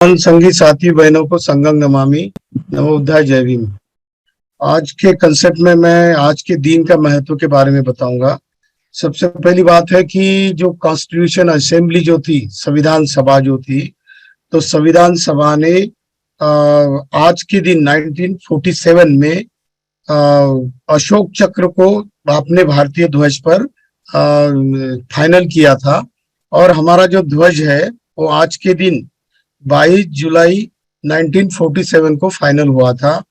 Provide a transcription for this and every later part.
संगी साथी बहनों को संगम नमामि नमो बुद्धाय जय भीम। आज के कंसेप्ट में मैं आज के दिन का महत्व के बारे में बताऊंगा। सबसे पहली बात है कि जो कॉन्स्टिट्यूशन असेंबली जो थी, संविधान सभा जो थी, तो संविधान सभा ने आज के दिन 1947 में अशोक चक्र को अपने भारतीय ध्वज पर फाइनल किया था। और हमारा जो ध्वज है वो आज के दिन 22 जुलाई 1947 को फाइनल हुआ था।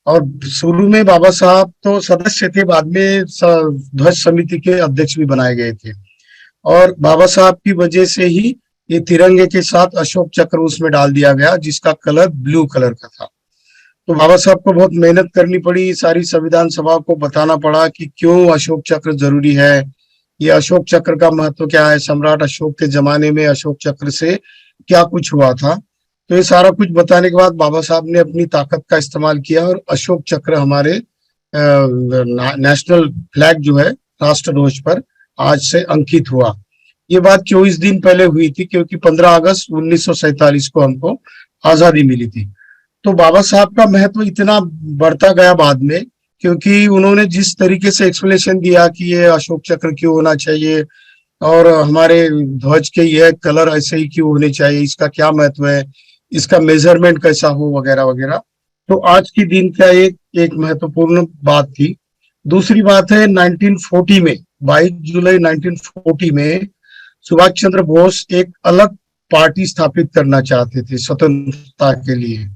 और शुरू में बाबा साहब तो सदस्य थे, बाद में ध्वज समिति के अध्यक्ष भी बनाए गए थे। और बाबा साहब की वजह से ही ये तिरंगे के साथ अशोक चक्र उसमें डाल दिया गया, जिसका कलर ब्लू कलर का था। तो बाबा साहब को बहुत मेहनत करनी पड़ी, सारी संविधान सभा को बताना पड़ा कि क्यों अशोक चक्र जरूरी है, ये अशोक चक्र का महत्व क्या है, सम्राट अशोक के जमाने में अशोक चक्र से क्या कुछ हुआ था। तो ये सारा कुछ बताने के बाद बाबा साहब ने अपनी ताकत का इस्तेमाल किया और अशोक चक्र हमारे नेशनल फ्लैग जो है राष्ट्र ध्वज पर आज से अंकित हुआ। ये बात 24 दिन पहले हुई थी, क्योंकि 15 अगस्त 1947 को हमको आजादी मिली थी। तो बाबा साहब का महत्व इतना बढ़ता गया बाद में, क्योंकि उन्होंने जिस तरीके से एक्सप्लेनेशन दिया कि ये अशोक चक्र क्यों होना चाहिए और हमारे ध्वज के यह कलर ऐसे ही क्यों होने चाहिए, इसका क्या महत्व है, इसका मेजरमेंट कैसा हो, वगैरह वगैरह। तो आज के दिन का एक महत्वपूर्ण बात थी। दूसरी बात है 1940 में, 22 जुलाई 1940 में सुभाष चंद्र बोस एक अलग पार्टी स्थापित करना चाहते थे स्वतंत्रता के लिए,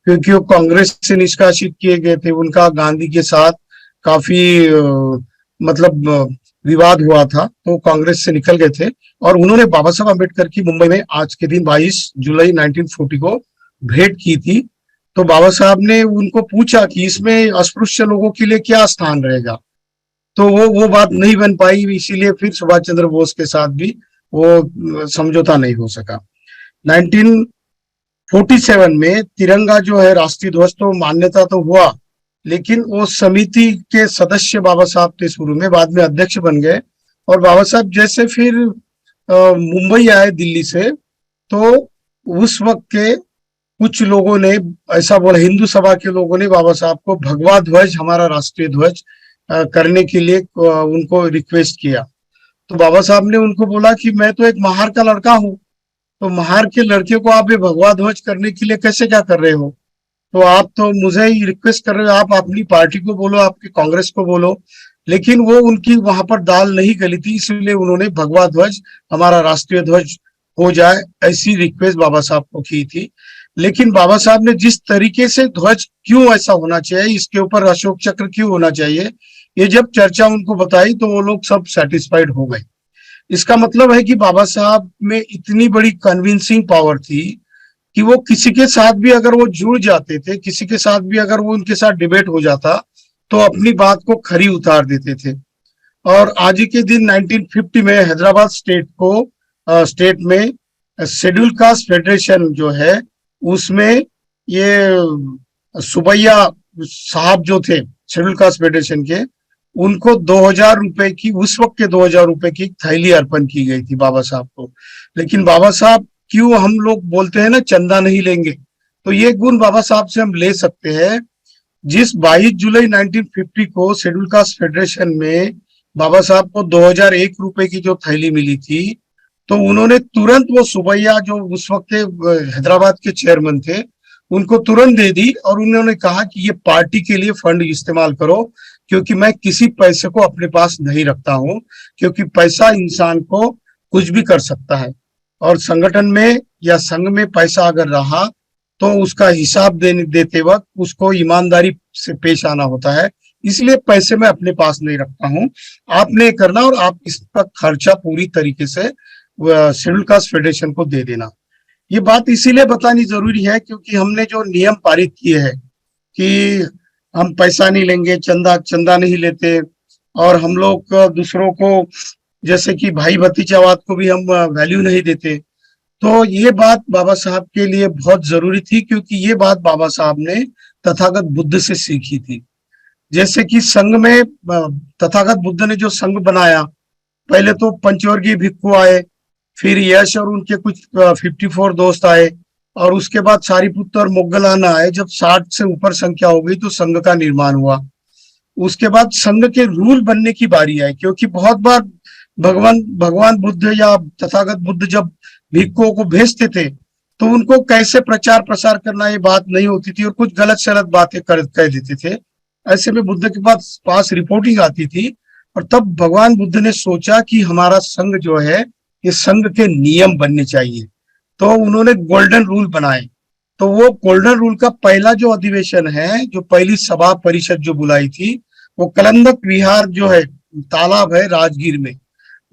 क्योंकि वो कांग्रेस से निष्कासित किए गए थे। उनका गांधी के साथ काफी विवाद हुआ था, तो कांग्रेस से निकल गए थे। और उन्होंने बाबा साहब अम्बेडकर की मुंबई में आज के दिन 22 जुलाई 1940 को भेंट की थी। तो बाबा साहब ने उनको पूछा कि इसमें अस्पृश्य लोगों के लिए क्या स्थान रहेगा, तो वो बात नहीं बन पाई, इसीलिए फिर सुभाष चंद्र बोस के साथ भी वो समझौता नहीं हो सका। 1947 में तिरंगा जो है राष्ट्रीय ध्वज तो मान्यता तो हुआ, लेकिन वो समिति के सदस्य बाबा साहब थे शुरू में, बाद में अध्यक्ष बन गए। और बाबा साहब जैसे फिर मुंबई आए दिल्ली से, तो उस वक्त के कुछ लोगों ने ऐसा बोला, हिंदू सभा के लोगों ने बाबा साहब को भगवा ध्वज हमारा राष्ट्रीय ध्वज करने के लिए उनको रिक्वेस्ट किया। तो बाबा साहब ने उनको बोला कि मैं तो एक महार का लड़का हूँ, तो महार के लड़के को आप ये भगवा ध्वज करने के लिए कैसे क्या कर रहे हो, तो आप तो मुझे ही रिक्वेस्ट कर रहे हो, आप अपनी पार्टी को बोलो, आपकी कांग्रेस को बोलो। लेकिन वो उनकी वहां पर दाल नहीं गली थी, इसलिए उन्होंने भगवा ध्वज हमारा राष्ट्रीय ध्वज हो जाए ऐसी रिक्वेस्ट बाबा साहब को की थी। लेकिन बाबा साहब ने जिस तरीके से ध्वज क्यों ऐसा होना चाहिए, इसके ऊपर अशोक चक्र क्यों होना चाहिए, ये जब चर्चा उनको बताई तो वो लोग सब सेटिस्फाइड हो गए। इसका मतलब है कि बाबा साहब में इतनी बड़ी कन्विंसिंग पावर थी कि वो किसी के साथ भी अगर वो जुड़ जाते थे, किसी के साथ भी अगर वो उनके साथ डिबेट हो जाता, तो अपनी बात को खरी उतार देते थे। और आज ही के दिन 1950 में हैदराबाद स्टेट में शेड्यूल कास्ट फेडरेशन जो है, उसमें ये सुबैया साहब जो थे शेड्यूल कास्ट फेडरेशन के, उनको 2000 रुपए की, उस वक्त के 2000 रुपए की थैली अर्पण की गई थी बाबा साहब को। लेकिन बाबा साहब, क्यों हम लोग बोलते हैं ना चंदा नहीं लेंगे, तो ये गुण बाबा साहब से हम ले सकते हैं। जिस 22 जुलाई 1950 को शेड्यूल कास्ट फेडरेशन में बाबा साहब को 2001 रुपए की जो थैली मिली थी, तो उन्होंने तुरंत वो सुबैया जो उस वक्त के हैदराबाद के चेयरमैन थे, उनको तुरंत दे दी। और उन्होंने कहा कि ये पार्टी के लिए फंड इस्तेमाल करो, क्योंकि मैं किसी पैसे को अपने पास नहीं रखता हूं, क्योंकि पैसा इंसान को कुछ भी कर सकता है। और संगठन में या संघ में पैसा अगर रहा तो उसका हिसाब देते वक्त उसको ईमानदारी से पेश आना होता है। इसलिए पैसे मैं अपने पास नहीं रखता हूं, आपने करना, और आप इसका खर्चा पूरी तरीके से शेड्यूल कास्ट फेडरेशन को दे देना। ये बात इसीलिए बतानी जरूरी है क्योंकि हमने जो नियम पारित किए हैं कि हम पैसा नहीं लेंगे, चंदा नहीं लेते, और हम लोग दूसरों को जैसे कि भाई भतीजावाद को भी हम वैल्यू नहीं देते, तो ये बात बाबा साहब के लिए बहुत जरूरी थी, क्योंकि ये बात बाबा साहब ने तथागत बुद्ध से सीखी थी। जैसे कि संघ में तथागत बुद्ध ने जो संघ बनाया, पहले तो पंचवर्गीय भिक्खु आए, फिर यश और उनके कुछ 54 दोस्त आए, और उसके बाद सारीपुत्र और मोगलाना आए। जब 60 से ऊपर संख्या हो गई तो संघ का निर्माण हुआ। उसके बाद संघ के रूल बनने की बारी आई, क्योंकि बहुत बार भगवान भगवान बुद्ध या तथागत बुद्ध जब भिक्षुओं को भेजते थे तो उनको कैसे प्रचार प्रसार करना ये बात नहीं होती थी, और कुछ गलत सलत बातें कर कह देते थे। ऐसे में बुद्ध के पास रिपोर्टिंग आती थी, और तब भगवान बुद्ध ने सोचा कि हमारा संघ जो है ये संघ के नियम बनने चाहिए। तो उन्होंने गोल्डन रूल बनाए। तो वो गोल्डन रूल का पहला जो अधिवेशन है, जो पहली सभा परिषद जो बुलाई थी, वो कलंदक विहार जो है, तालाब है राजगीर में,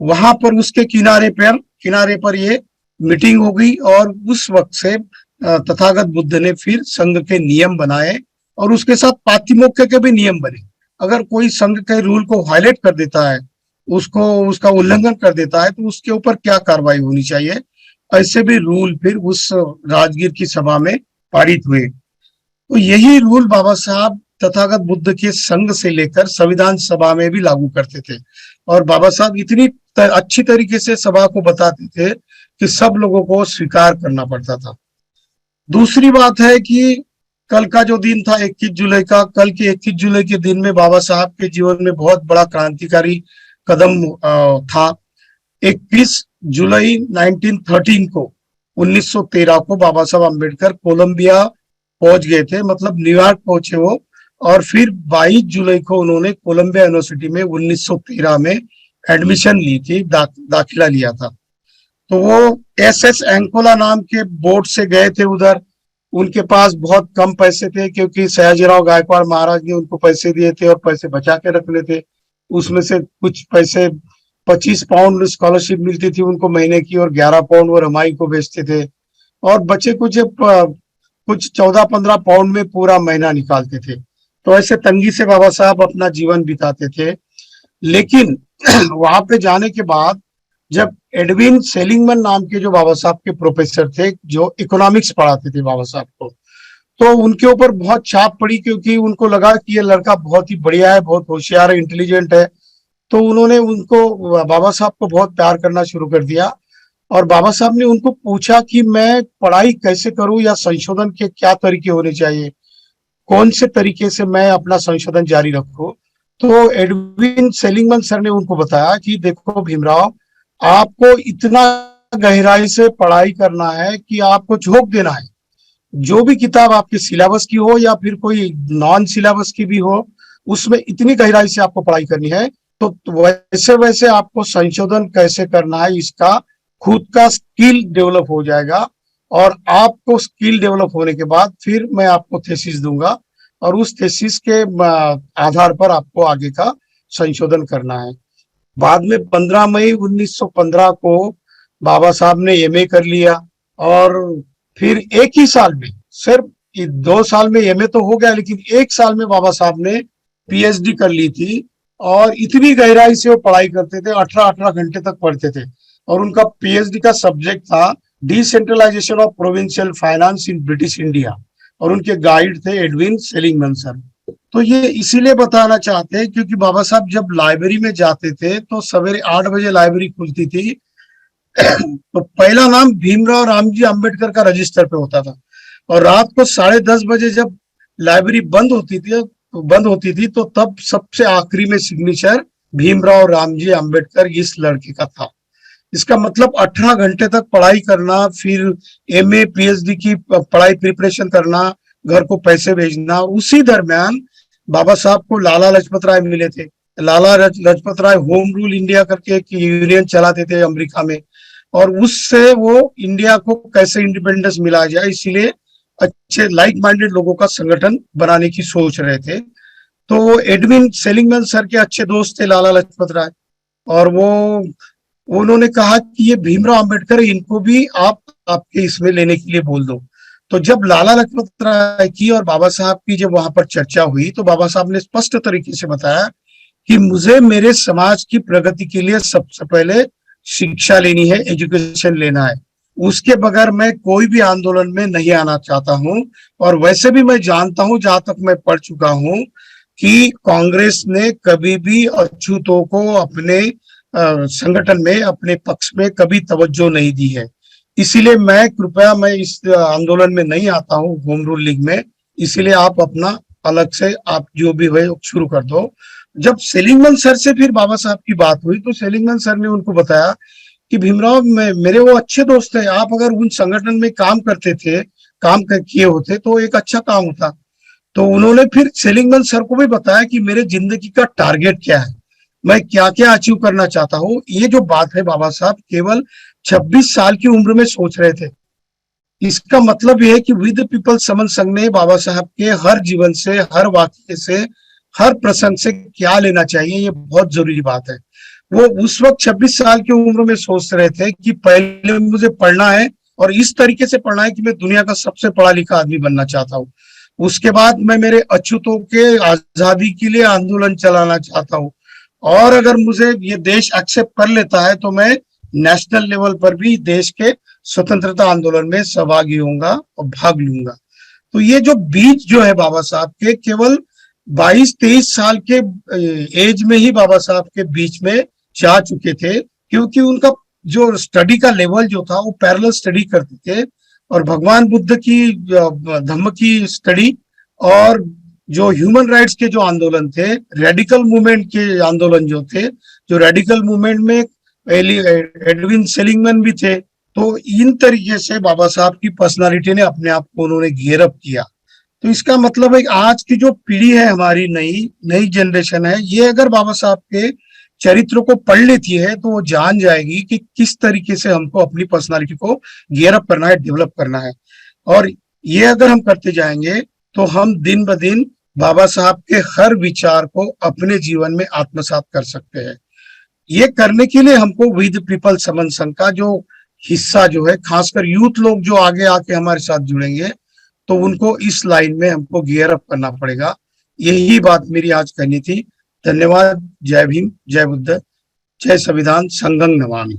वहां पर उसके किनारे पर ये मीटिंग हो गई। और उस वक्त से तथागत बुद्ध ने फिर संघ के नियम बनाए, और उसके साथ पातिमोक्ष के भी नियम बने। अगर कोई संघ के रूल को वायलेट कर देता है, उसको उसका उल्लंघन कर देता है, तो उसके ऊपर क्या कार्रवाई होनी चाहिए, ऐसे भी रूल फिर उस राजगीर की सभा में पारित हुए। तो यही रूल बाबा साहब तथागत बुद्ध के संघ से लेकर संविधान सभा में भी लागू करते थे। और बाबा साहब इतनी अच्छी तरीके से सभा को बताते थे कि सब लोगों को स्वीकार करना पड़ता था। दूसरी बात है कि कल का जो दिन था 21 जुलाई का, कल के 21 जुलाई के दिन में बाबा साहब के जीवन में बहुत बड़ा क्रांतिकारी कदम था। 21 जुलाई 1913 को 1913 को बाबा साहब अम्बेडकर कोलंबिया पहुंच गए थे, मतलब न्यूयॉर्क पहुंचे वो। और फिर 22 जुलाई को उन्होंने कोलंबिया यूनिवर्सिटी में 1913 में एडमिशन ली थी, दाखिला लिया था। तो वो SS एंकोला नाम के बोर्ड से गए थे उधर। उनके पास बहुत कम पैसे थे, क्योंकि सयाजीराव गायकवाड़ महाराज ने उनको पैसे दिए थे और पैसे बचा के रखने थे। उसमें से कुछ पैसे 25 पाउंड स्कॉलरशिप मिलती थी उनको महीने की, और 11 पाउंड वो रमाई को बेचते थे, और बचे कुछ 14-15 पाउंड में पूरा महीना निकालते थे। तो ऐसे तंगी से बाबा साहब अपना जीवन बिताते थे। लेकिन वहां पे जाने के बाद जब एडविन सेलिंगमैन नाम के जो बाबा साहब के प्रोफेसर थे, जो इकोनॉमिक्स पढ़ाते थे बाबा साहब को, तो उनके ऊपर बहुत छाप पड़ी, क्योंकि उनको लगा कि ये लड़का बहुत ही बढ़िया है, बहुत होशियार है, इंटेलिजेंट है। तो उन्होंने उनको बाबा साहब को बहुत प्यार करना शुरू कर दिया। और बाबा साहब ने उनको पूछा कि मैं पढ़ाई कैसे करूं, या संशोधन के क्या तरीके होने चाहिए, कौन से तरीके से मैं अपना संशोधन जारी रखूं। तो एडविन सेलिंगमैन सर ने उनको बताया कि देखो भीमराव, आपको इतना गहराई से पढ़ाई करना है कि आपको झोंक देना है। जो भी किताब आपके सिलेबस की हो या फिर कोई नॉन सिलेबस की भी हो, उसमें इतनी गहराई से आपको पढ़ाई करनी है। तो वैसे वैसे आपको संशोधन कैसे करना है, इसका खुद का स्किल डेवलप हो जाएगा। और आपको स्किल डेवलप होने के बाद फिर मैं आपको थेसिस दूंगा, और उस थेसिस के आधार पर आपको आगे का संशोधन करना है। बाद में 15 मई 1915 को बाबा साहब ने MA कर लिया। और फिर एक ही साल में, सिर्फ 2 साल में MA तो हो गया, लेकिन एक साल में बाबा साहब ने PhD कर ली थी। और इतनी गहराई से वो पढ़ाई करते थे, 18-18 घंटे तक पढ़ते थे। और उनका PhD का सब्जेक्ट था decentralisation of provincial finance in British India, और उनके गाइड थे एडविन सेलिंगमैन सर। तो ये इसीलिए बताना चाहते हैं क्योंकि बाबा साहब जब लाइब्रेरी में जाते थे तो सवेरे 8 बजे लाइब्रेरी खुलती थी। तो पहला नाम भीमराव रामजी अम्बेडकर का रजिस्टर पे होता था, और रात को 10:30 बजे जब लाइब्रेरी बंद होती थी तो तब सबसे आखिरी में सिग्नेचर भीमराव रामजी अम्बेडकर इस लड़के का था। इसका मतलब 18 घंटे तक पढ़ाई करना, फिर MA PhD की पढ़ाई प्रिपरेशन करना, घर को पैसे भेजना। उसी दरमियान बाबा साहब को लाला लाजपत राय मिले थे। Lala Lajpat Rai home rule India करके एक यूनियन चलाते थे अमेरिका में, और उससे वो इंडिया को कैसे इंडिपेंडेंस मिला जाए, इसीलिए अच्छे लाइक माइंडेड लोगों का संगठन बनाने की सोच रहे थे। तो वो एडविन सेलिंगमैन सर के अच्छे दोस्त थे लाला लाजपत राय, और वो उन्होंने कहा कि ये भीमराव अम्बेडकर, इनको भी आपके इसमें लेने के लिए बोल दो। तो जब लाला लाजपत राय की और बाबा साहब की जब वहां पर चर्चा हुई तो बाबा साहब ने स्पष्ट तरीके से बताया कि मुझे मेरे समाज की प्रगति के लिए सबसे पहले शिक्षा लेनी है, एजुकेशन लेना है। उसके बगैर मैं कोई भी आंदोलन में नहीं आना चाहता हूं। और वैसे भी मैं जानता हूं, जहां तक मैं पढ़ चुका हूं, कि कांग्रेस ने कभी भी अछूतों को अपने संगठन में, अपने पक्ष में कभी तवज्जो नहीं दी है। इसीलिए मैं इस आंदोलन में नहीं आता हूँ, होम रूल लीग में। इसीलिए आप अपना अलग से आप जो भी है शुरू कर दो। जब सेलिंगमैन सर से फिर बाबा साहब की बात हुई तो सेलिंगमैन सर ने उनको बताया कि भीमराव मेरे वो अच्छे दोस्त है, आप अगर उन संगठन में काम करते थे, किए होते तो एक अच्छा काम होता। तो उन्होंने फिर सेलिंगमैन सर को भी बताया कि मेरे जिंदगी का टारगेट क्या है, मैं क्या क्या अचीव करना चाहता हूँ। ये जो बात है बाबा साहब केवल 26 साल की उम्र में सोच रहे थे। इसका मतलब यह है कि वी द पीपल समन संघ ने बाबा साहब के हर जीवन से, हर वाक्य से, हर प्रसंग से क्या लेना चाहिए, ये बहुत जरूरी बात है। वो उस वक्त 26 साल की उम्र में सोच रहे थे कि पहले मुझे पढ़ना है और इस तरीके से पढ़ना है कि मैं दुनिया का सबसे पढ़ा लिखा आदमी बनना चाहता हूँ। उसके बाद मैं मेरे अछूतों के आजादी के लिए आंदोलन चलाना चाहता हूँ, और अगर मुझे ये देश एक्सेप्ट कर लेता है तो मैं नेशनल लेवल पर भी देश के स्वतंत्रता आंदोलन में सहभागी होऊंगा और भाग लूंगा। तो ये जो बीच जो है बाबा साहब के, केवल 22-23 साल के एज में ही बाबा साहब के बीच में जा चुके थे, क्योंकि उनका जो स्टडी का लेवल जो था वो पैरेलल स्टडी करते थे, और भगवान बुद्ध की धम्म की स्टडी, और जो ह्यूमन राइट्स के जो आंदोलन थे, रेडिकल मूवमेंट के आंदोलन जो थे, जो रेडिकल मूवमेंट में एडविन सेलिंगमैन भी थे। तो इन तरीके से बाबा साहब की पर्सनालिटी ने अपने आप को उन्होंने गियर अप किया। तो इसका मतलब है कि आज की जो पीढ़ी है, हमारी नई नई जनरेशन है, ये अगर बाबा साहब के चरित्र को पढ़ लेती है तो वो जान जाएगी कि किस तरीके से हमको अपनी पर्सनालिटी को गियर अप करना है, डेवलप करना है। और ये अगर हम करते जाएंगे तो हम दिन ब दिन बाबा साहब के हर विचार को अपने जीवन में आत्मसात कर सकते हैं। ये करने के लिए हमको वी द पीपल समन संघ का जो हिस्सा जो है, खासकर यूथ लोग जो आगे आके हमारे साथ जुड़ेंगे, तो उनको इस लाइन में हमको गियर अप करना पड़ेगा। यही बात मेरी आज करनी थी। धन्यवाद। जय भीम, जय बुद्ध, जय संविधान, संघं नमामि।